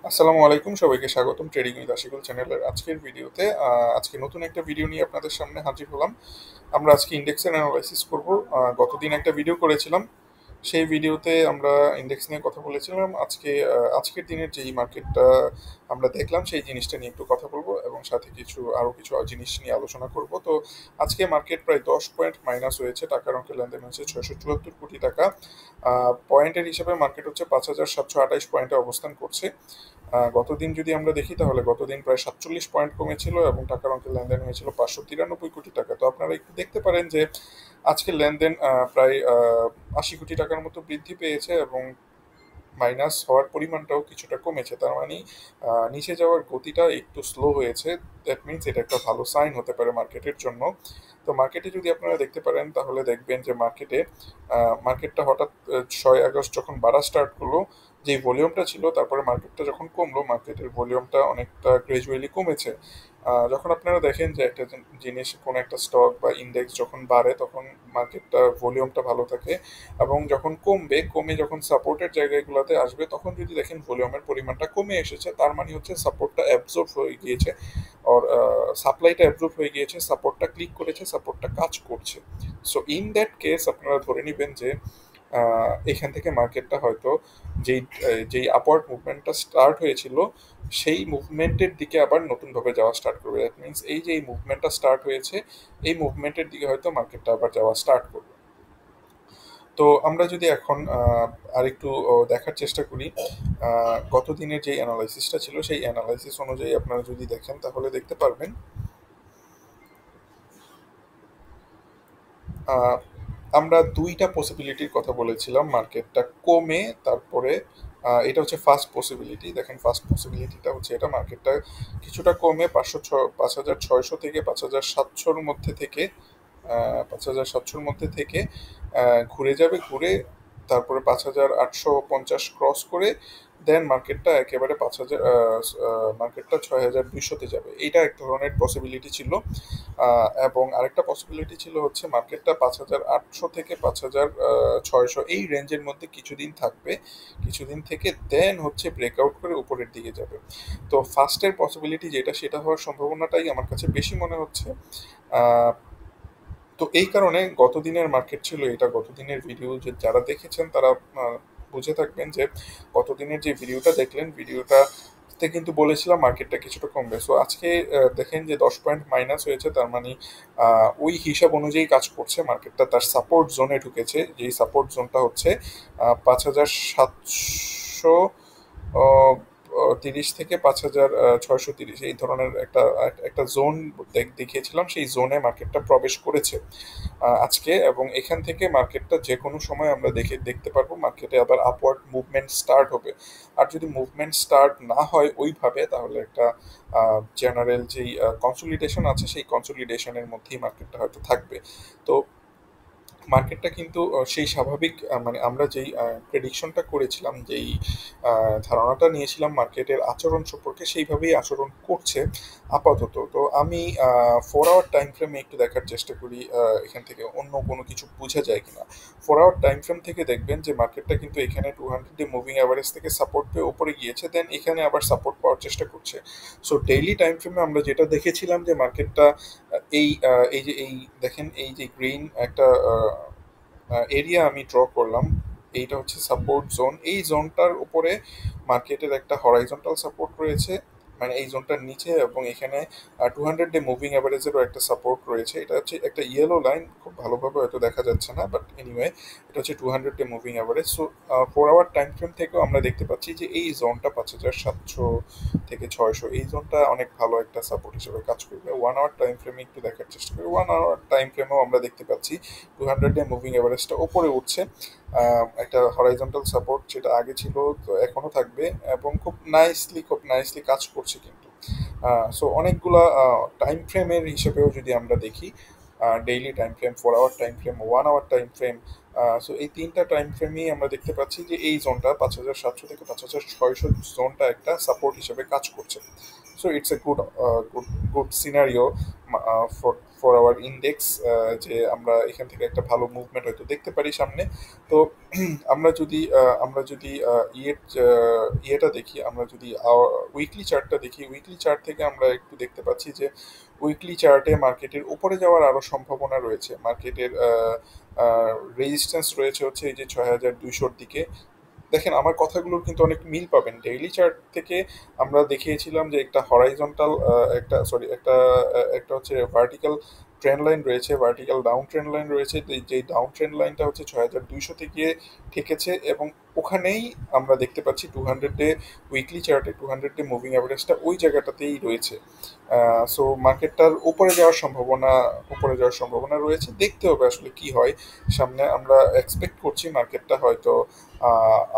আসসালামু আলাইকুম, সবাইকে স্বাগতম ট্রেডিং উইথ আশিকুল চ্যানেলের আজকের ভিডিওতে। আজকে নতুন একটা ভিডিও নিয়ে আপনাদের সামনে হাজির হলাম। আমরা আজকে ইন্ডেক্সের অ্যানালাইসিস করব। গতদিন একটা ভিডিও করেছিলাম, সেই ভিডিওতে আমরা ইন্ডেক্স নিয়ে কথা বলেছিলাম। আজকের দিনের যেই মার্কেটটা আমরা দেখলাম সেই জিনিসটা নিয়ে একটু কথা বলবো এবং সাথে আরো কিছু জিনিস নিয়ে আলোচনা করব। তো আজকে মার্কেট প্রায় 10 পয়েন্ট মাইনাস হয়েছে, টাকার অঙ্কের লেনদেন হয়েছে 674 কোটি টাকা। পয়েন্টের হিসাবে মার্কেট হচ্ছে 5,728 পয়েন্টে অবস্থান করছে। গতদিন যদি আমরা দেখি তাহলে গতদিন প্রায় 47 পয়েন্ট কমেছিল এবং টাকার অঙ্কের লেনদেন হয়েছিল 593 কোটি টাকা। তো আপনারা একটু দেখতে পারেন যে আজকের লেনদেন প্রায় 80 কোটি টাকার মতো বৃদ্ধি পেয়েছে এবং মাইনাস হওয়ার পরিমাণটাও কিছুটা কমেছে। তার মানে নিচে যাওয়ার গতিটা একটু স্লো হয়েছে। দ্যাট মিনস এটা একটা ভালো সাইন হতে পারে মার্কেটের জন্য। তো মার্কেটে যদি আপনারা দেখতে পারেন তাহলে দেখবেন যে মার্কেটটা হঠাৎ 6 আগস্ট যখন বাড়া স্টার্ট করলো, যে ভলিউমটা ছিল, তারপরে মার্কেটটা যখন কমলো, মার্কেটের ভলিউমটা অনেকটা গ্রাজুয়ালি কমেছে। যখন আপনারা দেখেন যে একটা জিনিস, কোনো একটা স্টক বা ইন্ডেক্স যখন বাড়ে তখন মার্কেটটা ভলিউমটা ভালো থাকে, এবং যখন কমে যখন সাপোর্টের জায়গাগুলোতে আসবে তখন যদি দেখেন ভলিউমের পরিমাণটা কমে এসেছে, তার মানে হচ্ছে সাপোর্টটা অ্যাবজর্ব হয়ে গিয়েছে, আর সাপ্লাইটা অ্যাবজর্ব হয়ে গিয়েছে, সাপোর্টটা ক্লিক করেছে, সাপোর্টটা কাজ করছে। সো ইন দ্যাট কেস আপনারা ধরে নেবেন যে এখান থেকে মার্কেটটা হয়তো যেই যেই আপওয়ার্ড মুভমেন্টটা স্টার্ট হয়েছিল সেই মুভমেন্টের দিকে আবার নতুনভাবে যাওয়া স্টার্ট করবে। দ্যাট মিনস এই যে এই মুভমেন্টটা স্টার্ট হয়েছে, এই মুভমেন্টের দিকে হয়তো মার্কেটটা আবার যাওয়া স্টার্ট করবে। তো আমরা যদি এখন আরেকটু দেখার চেষ্টা করি, গত দিনের যে অ্যানালাইসিসটা ছিল সেই অ্যানালাইসিস অনুযায়ী আপনারা যদি দেখেন তাহলে দেখতে পারবেন আহ, আমরা দুইটা পসিবিলিটির কথা বলেছিলাম। মার্কেটটা কমে তারপরে এটা হচ্ছে ফার্স্ট পসিবিলিটি। দেখেন, ফার্স্ট পসিবিলিটিটা হচ্ছে এটা, মার্কেটটা কিছুটা কমে 5,600 থেকে 5,700-র মধ্যে থেকে 5,700-র মধ্যে থেকে ঘুরে যাবে, ঘুরে তারপরে 5,850 ক্রস করে দেন মার্কেটটা একেবারে 6,200-তে যাবে। এইটা এক ধরনের পসিবিলিটি ছিল। এবং আরেকটা পসিবিলিটি ছিল হচ্ছে মার্কেটটা 5,800 থেকে 5,600 এই রেঞ্জের মধ্যে কিছুদিন থাকবে, কিছুদিন থেকে দেন হচ্ছে ব্রেকআউট করে উপরের দিকে যাবে। তো ফার্স্টের পসিবিলিটি যেটা, সেটা হওয়ার সম্ভাবনাটাই আমার কাছে বেশি মনে হচ্ছে। আহ, তো এই কারণে গতদিনের মার্কেট ছিল এটা। গতদিনের ভিডিও যে যারা দেখেছেন তারা বুঝে থাকবেন যে গতদিনের যে ভিডিওটা দেখলেন, ভিডিওটাতে কিন্তু বলেছিলাম মার্কেটটা কিছুটা কমবে। সো আজকে দেখেন যে 10 পয়েন্ট মাইনাস হয়েছে, তার মানে ওই হিসাব অনুযায়ী কাজ করছে। মার্কেটটা তার সাপোর্ট জোনে ঢুকেছে, যেই সাপোর্ট জোনটা হচ্ছে 5,700 তিরিশ থেকে 5,630, এই ধরনের একটা একটা জোন দেখিয়েছিলাম। সেই জোনে মার্কেটটা প্রবেশ করেছে আজকে, এবং এখান থেকে মার্কেটটা যে কোনো সময় আমরা দেখতে পারবো মার্কেটে আবার আপওয়ার্ড মুভমেন্ট স্টার্ট হবে। আর যদি মুভমেন্ট স্টার্ট না হয় ওইভাবে, তাহলে একটা জেনারেল যেই কনসলিডেশন আছে সেই কনসলিডেশনের মধ্যেই মার্কেটটা হয়তো থাকবে। তো মার্কেটটা কিন্তু সেই স্বাভাবিক, মানে আমরা যেই প্রেডিকশনটা করেছিলাম, যেই ধারণাটা নিয়েছিলাম মার্কেটের আচরণ সম্পর্কে, সেইভাবেই আচরণ করছে আপাতত। তো আমি 4 আওয়ার টাইম ফ্রেমে একটু দেখার চেষ্টা করি এখান থেকে অন্য কোনো কিছু বোঝা যায় কিনা। 4 আওয়ার টাইম ফ্রেম থেকে দেখবেন যে মার্কেটটা কিন্তু এখানে 200 মুভিং অ্যাভারেজ থেকে সাপোর্ট পেয়ে উপরে গিয়েছে, দেন এখানে আবার সাপোর্ট পাওয়ার চেষ্টা করছে। সো ডেইলি টাইম ফ্রেমে আমরা যেটা দেখেছিলাম যে মার্কেটটা এই দেখেন, এই যে গ্রিন একটা এরিয়া আমি ড্র করলাম, এইটা হচ্ছে সাপোর্ট জোন। এই জোনটার উপরে মার্কেটের একটা হরাইজন্টাল সাপোর্ট রয়েছে, মানে এই জোনটার নিচে, এবং এখানে 200 মুভিং অ্যাভারেজেরও একটা সাপোর্ট রয়েছে। এটা হচ্ছে একটা ইয়েলো লাইন, খুব ভালোভাবে হয়তো দেখা যাচ্ছে না, বাট এনিওয়ে এটা হচ্ছে 200 moving average. So 4 hour time frame থেকেও আমরা দেখতে পাচ্ছি যে এই জোনটা 5,700 থেকে 600, এই জোনটা অনেক ভালো একটা সাপোর্ট হিসেবে কাজ করবে। 1 আওয়ার টাইম ফ্রেমে একটু দেখার চেষ্টা করি। 1 আওয়ার টাইম ফ্রেমেও আমরা দেখতে পাচ্ছি 200 মুভিং অ্যাভারেজটা ওপরে উঠছে। একটা হরাইজন্টাল সাপোর্ট যেটা আগে ছিল, তো এখনো থাকবে, এবং খুব নাইসলি কাজ করছে কিন্তু। সো অনেকগুলা টাইম ফ্রেমের হিসেবেও যদি আমরা দেখি, daily time frame, 4 hour time frame, 1 hour time frame, so এই তিনটা টাইম ফ্রেমেই আমরা দেখতে পাচ্ছি যে এই জোনটা 5,700 থেকে 5,600 জোনটা একটা সাপোর্ট হিসেবে কাজ করছে। So it's a good good good scenario for our index, যে আমরা এখান থেকে একটা ভালো মুভমেন্ট হয়তো দেখতে পারি সামনে। তো আমরা যদি ইয়েটা দেখি, আমরা যদি উইকলি চার্টটা দেখি, উইকলি চার্ট থেকে আমরা একটু দেখতে পাচ্ছি যে উইকলি চার্টে মার্কেটের উপরে যাওয়ার আরো সম্ভাবনা রয়েছে। মার্কেটের রেজিস্ট্যান্স রয়েছে হচ্ছে এই যে 6200-র দিকে। দেখেন আমার কথাগুলোর কিন্তু অনেক মিল পাবেন। ডেইলি চার্ট থেকে আমরা দেখিয়েছিলাম যে একটা হরাইজন্টাল একটা সরি একটা একটা হচ্ছে ভার্টিক্যাল ট্রেন্ড লাইন রয়েছে, ভার্টিক্যাল ডাউন ট্রেন্ড লাইন রয়েছে। তো যেই ডাউন ট্রেন্ড লাইনটা হচ্ছে 6200-তে গিয়ে ঠেকেছে, এবং ওখানেই আমরা দেখতে পাচ্ছি 200 ডে উইকলি চার্টে 200 ডে মুভিং অ্যাভারেজটা ওই জায়গাটাতেই রয়েছে। সো মার্কেটটার উপরে যাওয়ার সম্ভাবনা রয়েছে। দেখতে হবে আসলে কি হয় সামনে। আমরা এক্সপেক্ট করছি মার্কেটটা হয়তো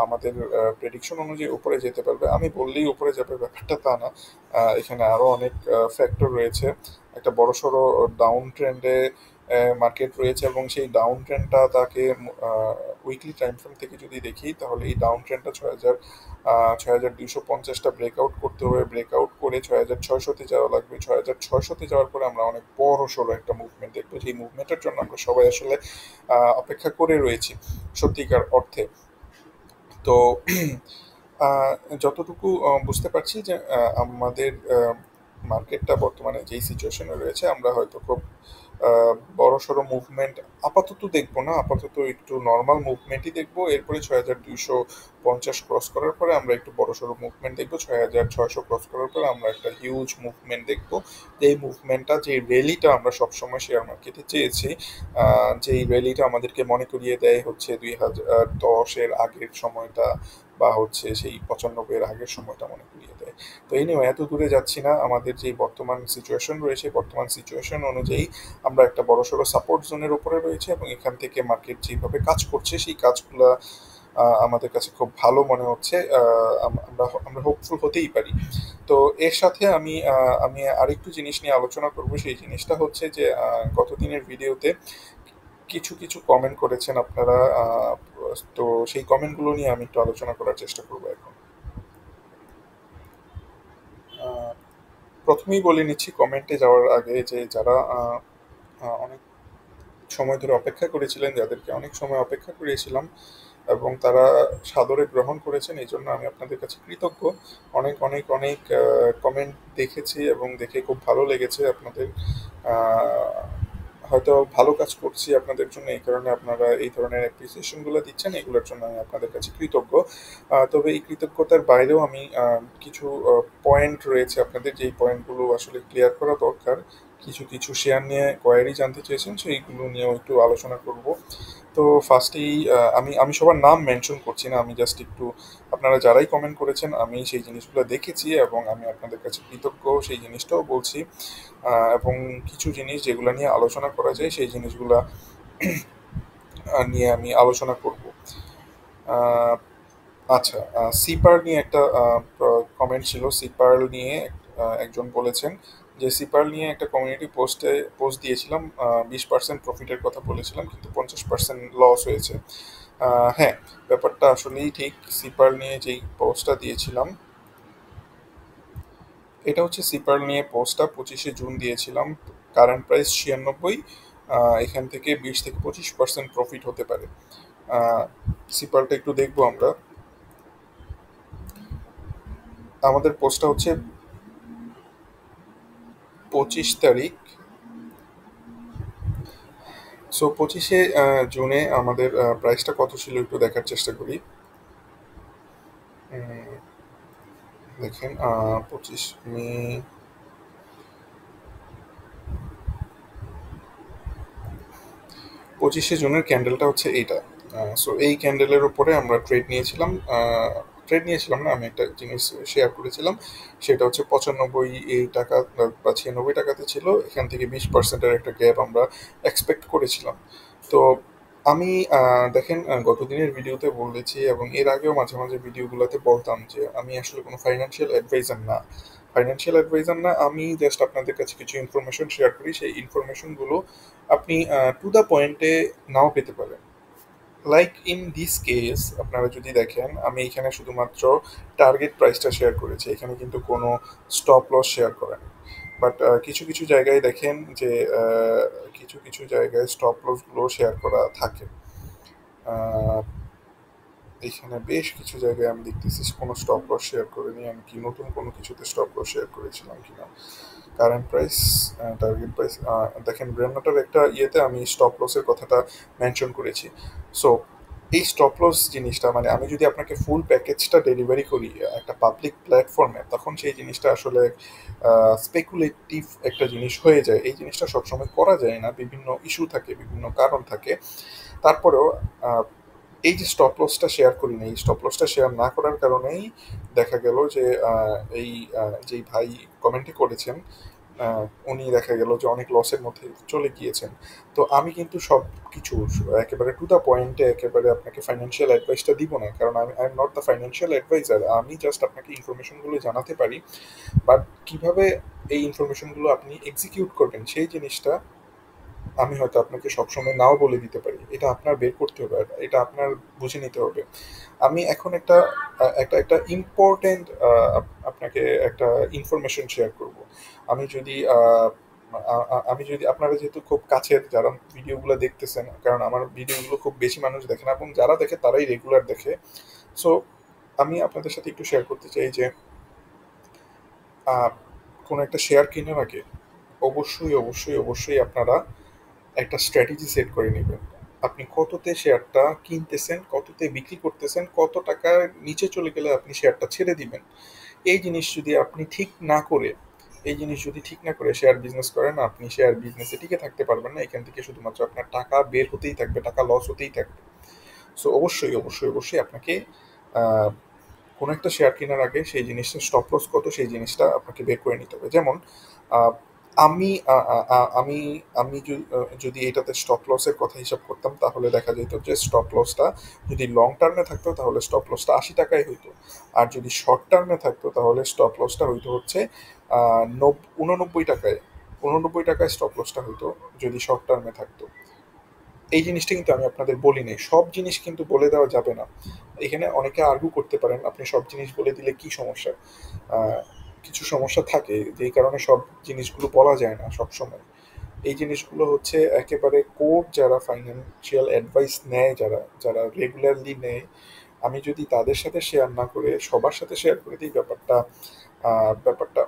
আমাদের প্রেডিকশন অনুযায়ী উপরে যেতে পারবে। আমি বললেই উপরে যাবে ব্যাপারটা তা না, এখানে আরো অনেক ফ্যাক্টর রয়েছে। একটা বড়সড় ডাউন ট্রেন্ডে মার্কেট রয়েছে, এবং সেই ডাউন ট্রেন্ডটা তাকে উইকলি টাইম ফ্রেম থেকে যদি দেখি, তাহলে এই ডাউন ট্রেন্ডটা 6250টা ব্রেকআউট করতে হবে। ব্রেকআউট করে 6600-তে যাওয়া লাগবে। 6600-তে যাওয়ার পরে আমরা অনেক বড় সড়ো একটা মুভমেন্ট দেখবো, যেই মুভমেন্টের জন্য আমরা সবাই আসলে অপেক্ষা করে রয়েছি সত্যিকার অর্থে। তো আহ, যতটুকু বুঝতে পারছি যে আমাদের মার্কেটটা বর্তমানে যেই সিচুয়েশনে রয়েছে, আমরা হয়তো খুব বড়সড় মুভমেন্ট আপাতত দেখবো না। আপাতত একটু নর্মাল মুভমেন্টই দেখবো। এরপরে 6250 ক্রস করার পরে আমরা একটু বড়সড় মুভমেন্ট দেখবো। 6600 ক্রস করার পরে আমরা একটা হিউজ মুভমেন্ট দেখবো। এই মুভমেন্টটা, যে র্যালিটা আমরা সবসময় শেয়ার মার্কেটে চেয়েছি, যেই র্যালিটা আমাদেরকে মনে করিয়ে দেয় হচ্ছে 2010-এর আগের সময়টা, বা হচ্ছে সেই 95-এর আগের সময়টা মনে করিয়ে দেয়। তো এই নিয়ে এত দূরে যাচ্ছি না। আমাদের যে বর্তমান সিচুয়েশন রয়েছে, বর্তমান সিচুয়েশন অনুযায়ী আমরা একটা বড়সড় সাপোর্ট জোনের উপরে রয়েছে, এবং এখান থেকে মার্কেট যেভাবে কাজ করছে সেই কাজগুলা আমাদের কাছে খুব ভালো মনে হচ্ছে। আমরা হোপফুল হতেই পারি। তো এর সাথে আমি আরেকটু জিনিস নিয়ে আলোচনা করব। সেই জিনিসটা হচ্ছে যে গত দিনের ভিডিওতে কিছু কিছু কমেন্ট করেছেন আপনারা। তো সেই কমেন্টগুলো নিয়ে আমি একটু আলোচনা করার চেষ্টা করবো এখন। আহ, প্রথমেই বলে নিচ্ছি কমেন্টে যাওয়ার আগে, যে যারা অনেক সময় ধরে অপেক্ষা করেছিলেন, যাদেরকে অনেক সময় অপেক্ষা করিয়েছিলাম এবং তারা সাদরে গ্রহণ করেছেন, এই জন্য আমি আপনাদের কাছে কৃতজ্ঞ। অনেক অনেক অনেক কমেন্ট দেখেছি এবং দেখে খুব ভালো লেগেছে আপনাদের। আহ, হয়তো ভালো কাজ করছি আপনাদের জন্য, এই কারণে আপনারা এই ধরনের অ্যাপ্রিসিয়েশনগুলো দিচ্ছেন। এগুলোর জন্য আমি আপনাদের কাছে কৃতজ্ঞ। তবে এই কৃতজ্ঞতার বাইরেও আমি কিছু পয়েন্ট রয়েছে আপনাদের, যেই পয়েন্টগুলো আসলে ক্লিয়ার করা দরকার। কিছু কিছু শেয়ার নিয়ে কোয়ারি জানতে চেয়েছেন, সেইগুলো নিয়েও একটু আলোচনা করব। তো ফার্স্টেই আমি আমি সবার নাম মেনশন করছি না, আমি জাস্ট একটু আপনারা যারাই কমেন্ট করেছেন আমি সেই জিনিসগুলো দেখেছি এবং আমি আপনাদের কাছে কৃতজ্ঞ সেই জিনিসটাও বলছি। এবং কিছু জিনিস যেগুলো নিয়ে আলোচনা করা যায় সেই জিনিসগুলো নিয়ে আমি আলোচনা করব। আহ, আচ্ছা, সিপার নিয়ে একটা কমেন্ট ছিল। সিপার নিয়ে একজন বলেছেন যে সিপার নিয়ে একটা কমিউনিটি পোস্ট দিয়েছিলাম, 20% প্রফিটের কথা বলেছিলাম, কিন্তু 50% লস হয়েছে। হ্যাঁ, ব্যাপারটা আসলেই ঠিক। সিপার নিয়ে যেই পোস্টটা দিয়েছিলাম, এটা হচ্ছে সিপার নিয়ে পোস্টটা 25শে জুন দিয়েছিলাম। Current price 96। এখান থেকে 20 থেকে 25% প্রফিট হতে পারে। সিপারটা একটু দেখবো আমরা। আমাদের পোস্টটা হচ্ছে 25 তারিখ। সো 25শে জুনে আমাদের প্রাইসটা কত ছিল একটু দেখার চেষ্টা করি। উম, দেখেন, 25 মে, 25শে জুনের ক্যান্ডেলটা হচ্ছে এইটা। সো এই ক্যান্ডেলের উপরে আমরা ট্রেড নিয়েছিলাম না, আমি একটা জিনিস শেয়ার করেছিলাম। সেটা হচ্ছে 95 টাকা বা 96 টাকাতে ছিল। এখান থেকে 20%-এর একটা গ্যাপ আমরা এক্সপেক্ট করেছিলাম। তো আমি দেখেন, গতদিনের ভিডিওতে বলেছি এবং এর আগেও মাঝে মাঝে ভিডিওগুলোতে বলতাম যে আমি আসলে কোনো ফাইন্যান্সিয়াল অ্যাডভাইজার না। আমি জাস্ট আপনাদের কাছে কিছু ইনফরমেশন শেয়ার করি। সেই ইনফরমেশনগুলো আপনি টু দ্য পয়েন্টে নাও পেতে পারেন। লাইক ইন দিস কেস, আপনারা যদি দেখেন আমি এখানে শুধুমাত্র টার্গেট প্রাইসটা শেয়ার করেছি, এখানে কিন্তু কোনো স্টপ লস শেয়ার করেন। বাট কিছু কিছু জায়গায় দেখেন যে কিছু কিছু জায়গায় স্টপ লসগুলো শেয়ার করা থাকে। আহ, এইখানে বেশ কিছু জায়গায় আমি দেখতেছি কোনো স্টপ লস শেয়ার করিনি, আমি কি নতুন কোনো কিছুতে স্টপ লস শেয়ার করেছিলাম কিনা। কারেন্ট প্রাইস, টার্গেট প্রাইস, দেখেন ব্র্যান্ডটার একটা ইয়েতে আমি স্টপ লসের কথাটা মেনশন করেছি। সো এই স্টপ লস জিনিসটা মানে আমি যদি আপনাকে ফুল প্যাকেজটা ডেলিভারি করি একটা পাবলিক প্ল্যাটফর্মে, তখন সেই জিনিসটা আসলে স্পেকুলেটিভ একটা জিনিস হয়ে যায়। এই জিনিসটা সবসময় করা যায় না, বিভিন্ন ইস্যু থাকে, বিভিন্ন কারণ থাকে। তারপরেও এই যে স্টপ লসটা শেয়ার করি না, এই স্টপ লসটা শেয়ার না করার কারণেই দেখা গেল যে এই যেই ভাই কমেন্টে করেছেন, উনি দেখা গেল যে অনেক লসের মধ্যে চলে গিয়েছেন। তো আমি কিন্তু সব কিছু একেবারে টু দ্য পয়েন্টে একেবারে আপনাকে ফাইন্যান্সিয়াল অ্যাডভাইসটা দিব না, কারণ I am not the financial adviser. আমি জাস্ট আপনাকে ইনফরমেশনগুলো জানাতে পারি, বাট কিভাবে এই ইনফরমেশনগুলো আপনি এক্সিকিউট করবেন সেই জিনিসটা আমি হয়তো আপনাকে সবসময় নাও বলে দিতে পারি। এটা আপনার বের করতে হবে, আর এটা আপনার বুঝে নিতে হবে। আমি এখন একটা একটা একটা ইম্পর্টেন্ট আপনাকে একটা ইনফরমেশন শেয়ার করব। আমি যদি আমি যদি আপনারা যেহেতু খুব কাছের যারা ভিডিওগুলো দেখতেছেন, কারণ আমার ভিডিওগুলো খুব বেশি মানুষ দেখে না এবং যারা দেখে তারাই রেগুলার দেখে। সো আমি আপনাদের সাথে একটু শেয়ার করতে চাই যে আহ, কোনো একটা শেয়ার কেনার আগে অবশ্যই অবশ্যই অবশ্যই আপনারা একটা স্ট্র্যাটেজি সেট করে নেবেন। আপনি কততে শেয়ারটা কিনতেছেন, কততে বিক্রি করতেছেন, কত টাকার নিচে চলে গেলে আপনি শেয়ারটা ছেড়ে দিবেন। এই জিনিস যদি আপনি ঠিক না করে এই জিনিস যদি ঠিক না করে শেয়ার বিজনেস করেন, আপনি শেয়ার বিজনেসে টিকে থাকতে পারবেন না। এখান থেকে শুধুমাত্র আপনার টাকা বের হতেই থাকবে, টাকা লস হতেই থাকবে। সো অবশ্যই অবশ্যই অবশ্যই আপনাকে আহ, কোনো একটা শেয়ার কেনার আগে সেই জিনিসটা স্টপ লস কত সেই জিনিসটা আপনাকে বের করে নিতে হবে। যেমন আহ, আমি আ- আ- আ- আমি আমি যদি এটাতে স্টপ লসের কথা হিসাব করতাম, তাহলে দেখা যেত যে স্টপ লসটা যদি লং টার্মে থাকতো তাহলে স্টপ লসটা 80 টাকায় হইতো। আর যদি শর্ট টার্মে থাকতো তাহলে স্টপ লসটা হইতো হচ্ছে 89 টাকায়। 89 টাকায় স্টপ লসটা হইতো যদি শর্ট টার্মে থাকতো। এই জিনিসটা কিন্তু আমি আপনাদের বলি নাই, সব জিনিস কিন্তু বলে দেওয়া যাবে না। এখানে অনেকে আর্গু করতে পারেন আপনি সব জিনিস বলে দিলে কি সমস্যা। আহ, কিছু সমস্যা থাকে যেই কারণে সব জিনিসগুলো বলা যায় না সব সময়। এই জিনিসগুলো হচ্ছে একেবারে কোর যারা ফাইন্যান্সিয়াল অ্যাডভাইস নেয়, যারা যারা রেগুলারলি নেয়, আমি যদি তাদের সাথে শেয়ার না করে সবার সাথে শেয়ার করে দিই ব্যাপারটা, ব্যাপারটা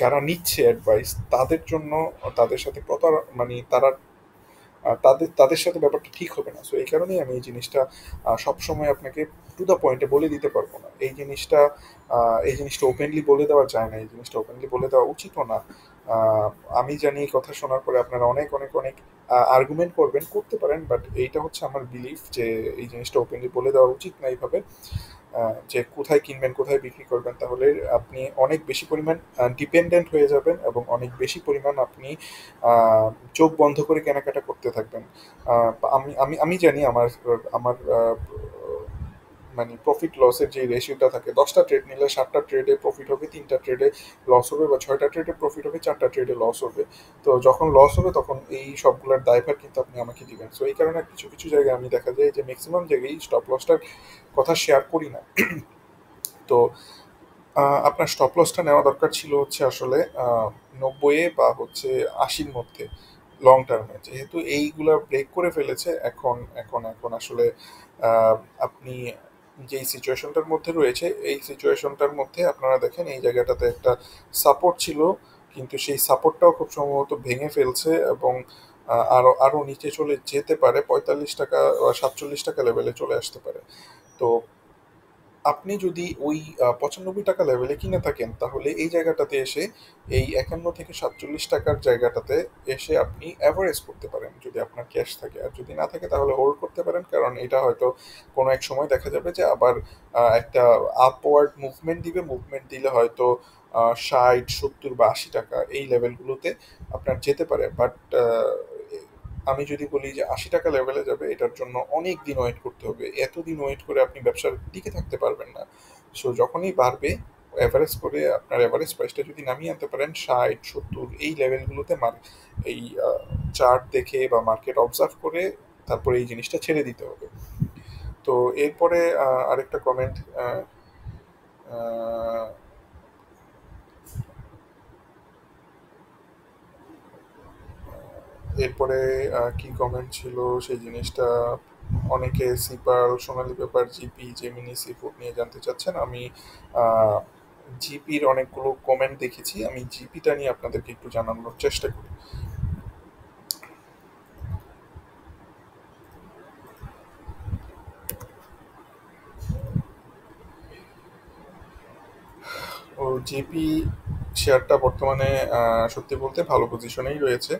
যারা নিচ্ছে অ্যাডভাইস তাদের জন্য, তাদের সাথে মানে তারা তাদের তাদের সাথে ব্যাপারটা ঠিক হবে না। সো এই কারণেই আমি এই জিনিসটা সবসময় আপনাকে টু দ্য পয়েন্টে বলে দিতে পারবো না। এই জিনিসটা ওপেনলি বলে দেওয়া যায় না, এই জিনিসটা ওপেনলি বলে দেওয়া উচিতও না। আহ, আমি জানি এই কথা শোনার পরে আপনারা অনেক অনেক অনেক আর্গুমেন্ট করবেন, করতে পারেন, বাট এইটা হচ্ছে আমার বিলিফ যে এই জিনিসটা ওপেনলি বলে দেওয়া উচিত না এইভাবে। যে কোথায় কিনবেন কোথায় বিক্রি করবেন, তাহলে আপনি অনেক বেশি পরিমাণ ডিপেন্ডেন্ট হয়ে যাবেন এবং অনেক বেশি পরিমাণ আপনি আহ, চোখ বন্ধ করে কেনাকাটা করতে থাকবেন। আমি আমি আমি জানি আমার আমার মানে প্রফিট লসের যে রেশিওটা থাকে, 10টা ট্রেড নিলে 7টা ট্রেডে প্রফিট হবে, 3টা ট্রেডে লস হবে, বা 6টা ট্রেডে প্রফিট হবে, 4টা ট্রেডে লস হবে। তো যখন লস হবে তখন এই সবগুলোর দায়ভার কিন্তু আপনি আমাকে দিবেন। সো এই কারণে কিছু কিছু জায়গায় আমি দেখা যায় যে ম্যাক্সিমাম জায়গায় স্টপ লসটার কথা শেয়ার করি না। তো আপনার স্টপ লসটা নেওয়া দরকার ছিল হচ্ছে আসলে 90-এ বা হচ্ছে 80-র মধ্যে লং টার্মে। যেহেতু এইগুলা ব্রেক করে ফেলেছে, এখন এখন এখন আসলে আহ, আপনি যেই সিচুয়েশনটার মধ্যে রয়েছে, এই সিচুয়েশনটার মধ্যে আপনারা দেখেন এই জায়গাটাতে একটা সাপোর্ট ছিল, কিন্তু সেই সাপোর্টটাও খুব সম্ভবত ভেঙে ফেলছে এবং আরো আরো নিচে চলে যেতে পারে, 45 টাকা বা 47 টাকা লেভেলে চলে আসতে পারে। তো আপনি যদি ওই 95 টাকা লেভেলে কিনে থাকেন, তাহলে এই জায়গাটাতে এসে এই 51 থেকে 47 টাকার জায়গাটাতে এসে আপনি অ্যাভারেজ করতে পারেন যদি আপনার ক্যাশ থাকে। আর যদি না থাকে তাহলে হোল্ড করতে পারেন, কারণ এটা হয়তো কোনো এক সময় দেখা যাবে যে আবার একটা আপওয়ার্ড মুভমেন্ট দিবে, মুভমেন্ট দিলে হয়তো 60, 70 বা 80 টাকা এই লেভেলগুলোতে আপনার যেতে পারে। বাট আমি যদি বলি যে 80 টাকা লেভেলে যাবে, এটার জন্য অনেক দিন ওয়েট করতে হবে। এতদিন ওয়েট করে আপনি ব্যবসার টিকে থাকতে পারবেন না। সো যখনই বাড়বে, অ্যাভারেজ করে আপনার অ্যাভারেজ প্রাইসটা যদি নামিয়ে আনতে পারেন 60, 70 এই লেভেলগুলোতে, এই চার্ট দেখে বা মার্কেট অবজার্ভ করে তারপরে এই জিনিসটা ছেড়ে দিতে হবে। তো এরপরে আরেকটা কমেন্ট, এরপরে কি কমেন্ট ছিল সেই জিনিসটা, অনেকে সিপার, Sonali paper, GP, Gemini, sea food নিয়ে জানতে চাচ্ছেন। আমি জিপির অনেকগুলো কমেন্ট দেখেছি, আমি জিপিটা নিয়ে আপনাদেরকে একটু জানানোর চেষ্টা করি। ও জিপি শেয়ারটা বর্তমানে সত্যি বলতে ভালো পজিশনেই রয়েছে।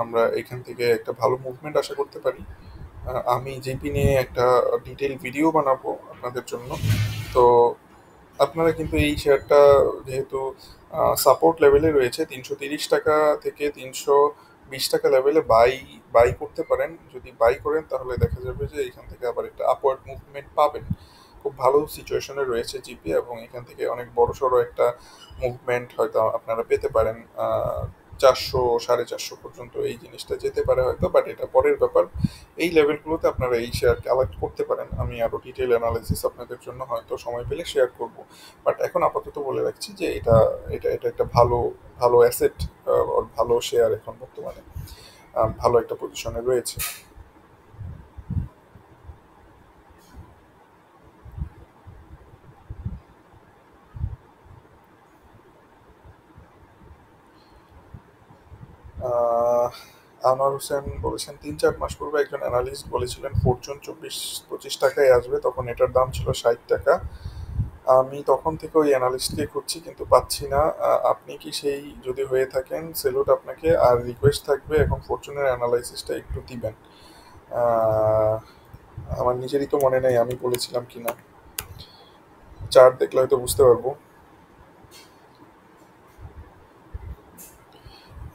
আমরা এখান থেকে একটা ভালো মুভমেন্ট আশা করতে পারি। আমি জিপি নিয়ে একটা ডিটেল ভিডিও বানাবো আপনাদের জন্য। তো আপনারা কিন্তু এই শেয়ারটা যেহেতু সাপোর্ট লেভেলে রয়েছে 330 টাকা থেকে 320 টাকা লেভেলে বাই বাই করতে পারেন। যদি বাই করেন তাহলে দেখা যাবে যে এখান থেকে আবার একটা আপওয়ার্ড মুভমেন্ট পাবেন। খুব ভালো সিচুয়েশনে রয়েছে জিপি, এবং এখান থেকে অনেক বড় সড়ো একটা মুভমেন্ট হয়তো আপনারা পেতে পারেন। 400, 450 পর্যন্ত এই জিনিসটা যেতে পারে হয়তো, বাট এটা পরের ব্যাপার। এই লেভেলগুলোতে আপনারা এই শেয়ার কালেক্ট করতে পারেন। আমি আরো ডিটেল অ্যানালাইসিস আপনাদের জন্য হয়তো সময় পেলে শেয়ার করব, বাট এখন আপাতত বলে রাখছি যে এটা এটা এটা একটা ভালো ভালো অ্যাসেট, ভালো শেয়ার এখন বর্তমানে ভালো একটা পজিশনে রয়েছে। আহ, আনোয়ার হোসেন বলেছেন 3-4 মাস পূর্বে একজন অ্যানালিস্ট বলেছিলেন ফরচুন 24-25 টাকায় আসবে, তখন এটার দাম ছিল 60 টাকা। আমি তখন থেকে ওই অ্যানালিস্টকে খুঁজছি কিন্তু পাচ্ছি না। আপনি কি সেই, যদি হয়ে থাকেন সেলুট আপনাকে, আর রিকোয়েস্ট থাকবে এখন ফরচুনের অ্যানালাইসিসটা একটু দিবেন। আহ, আমার নিজেরই তো মনে নেই আমি বলেছিলাম কিনা, চার্ট দেখলে হয়তো বুঝতে পারবো।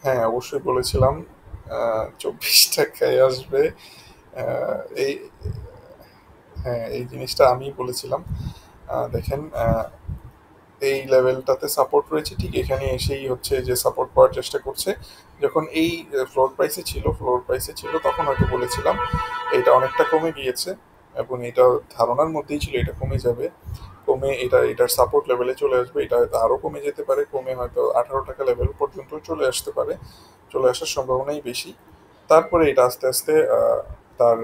হ্যাঁ, অবশ্যই বলেছিলাম 24 টাকায় আসবে। এই, হ্যাঁ এই জিনিসটা আমি বলেছিলাম। দেখেন এই লেভেলটাতে সাপোর্ট রয়েছে, ঠিক এখানে এসেই হচ্ছে যে সাপোর্ট পাওয়ার চেষ্টা করছে। যখন এই ফ্লোর প্রাইসে ছিল তখন হয়তো বলেছিলাম এটা অনেকটা কমে গিয়েছে, এবং এটা ধারণার মধ্যেই ছিল এটা কমে যাবে। কমে এটার সাপোর্ট লেভেলে চলে আসবে, এটা হয়তো আরো কমে যেতে পারে, কমে হয়তো 18 টাকা লেভেল পর্যন্ত চলে আসতে পারে, চলে আসার সম্ভাবনাই বেশি। তারপরে এটা আস্তে আস্তে তার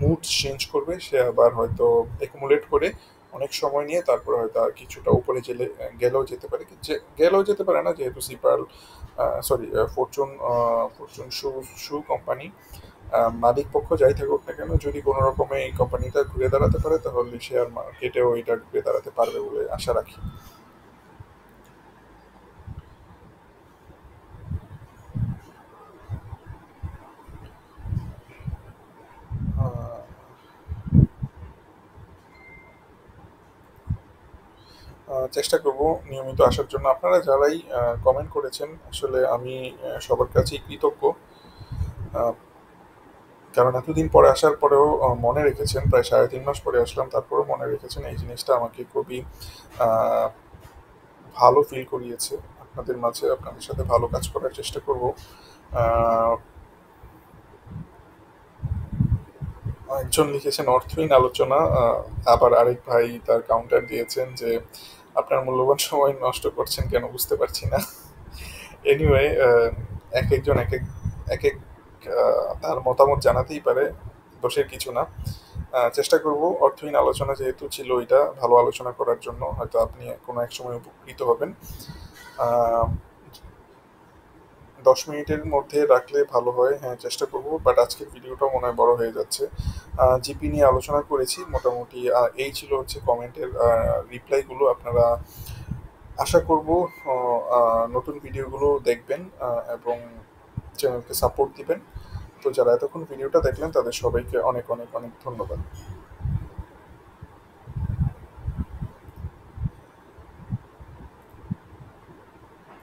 মুড চেঞ্জ করবে, সে আবার হয়তো একুমুলেট করে অনেক সময় নিয়ে তারপরে হয়তো আর কিছুটা উপরে গেলেও যেতে পারে, গেলেও যেতে পারে না, যেহেতু সিপাল, সরি, ফরচুন শু কোম্পানি, মালিক পক্ষ যাই থাকুক না কেন, যদি কোনো রকমে এই কোম্পানিটা ঘুরে দাঁড়াতে পারে তাহলে শেয়ার মার্কেটেও এটা ঘুরে দাঁড়াতে পারবে বলে আশা রাখি। আহ, চেষ্টা করব নিয়মিত আসার জন্য। আপনারা যারাই কমেন্ট করেছেন আসলে আমি সবার কাছেই কৃতজ্ঞ। আহ, কারণ এতদিন পরে আসার পরেও মনে রেখেছেন, প্রায় 3.5 মাস পরে আসলাম তারপরেও মনে রেখেছেন, এই জিনিসটা আমাকে খুবই আহ, ভালো ফিল করিয়েছে। আপনাদের মাঝে আপনাদের সাথে ভালো কাজ করার চেষ্টা করব। আহ, একজন লিখেছেন অর্থহীন আলোচনা, আবার আরেক ভাই তার কাউন্টার দিয়েছেন যে আপনার মূল্যবান সময় নষ্ট করছেন কেন বুঝতে পারছি না। এনিওয়ে, এক একজন এক এক তার মতামত জানাতেই পারে, দোষের কিছু না। চেষ্টা করব অর্থহীন আলোচনা যেহেতু ছিল এটা ভালো আলোচনা করার জন্য, হয়তো আপনি কোনো এক সময় উপকৃত হবেন। আহ, 10 মিনিটের মধ্যে রাখলে ভালো হয়, হ্যাঁ চেষ্টা করব, বাট আজকের ভিডিওটা মনে হয় বড় হয়ে যাচ্ছে। জিপি নিয়ে আলোচনা করেছি মোটামুটি, এই ছিল হচ্ছে কমেন্টের রিপ্লাইগুলো। আপনারা আশা করব নতুন ভিডিওগুলো দেখবেন এবং চ্যানেলকে সাপোর্ট দিবেন। তো যারা এতক্ষণ ভিডিওটা দেখলেন তাদের সবাইকে অনেক অনেক অনেক ধন্যবাদ।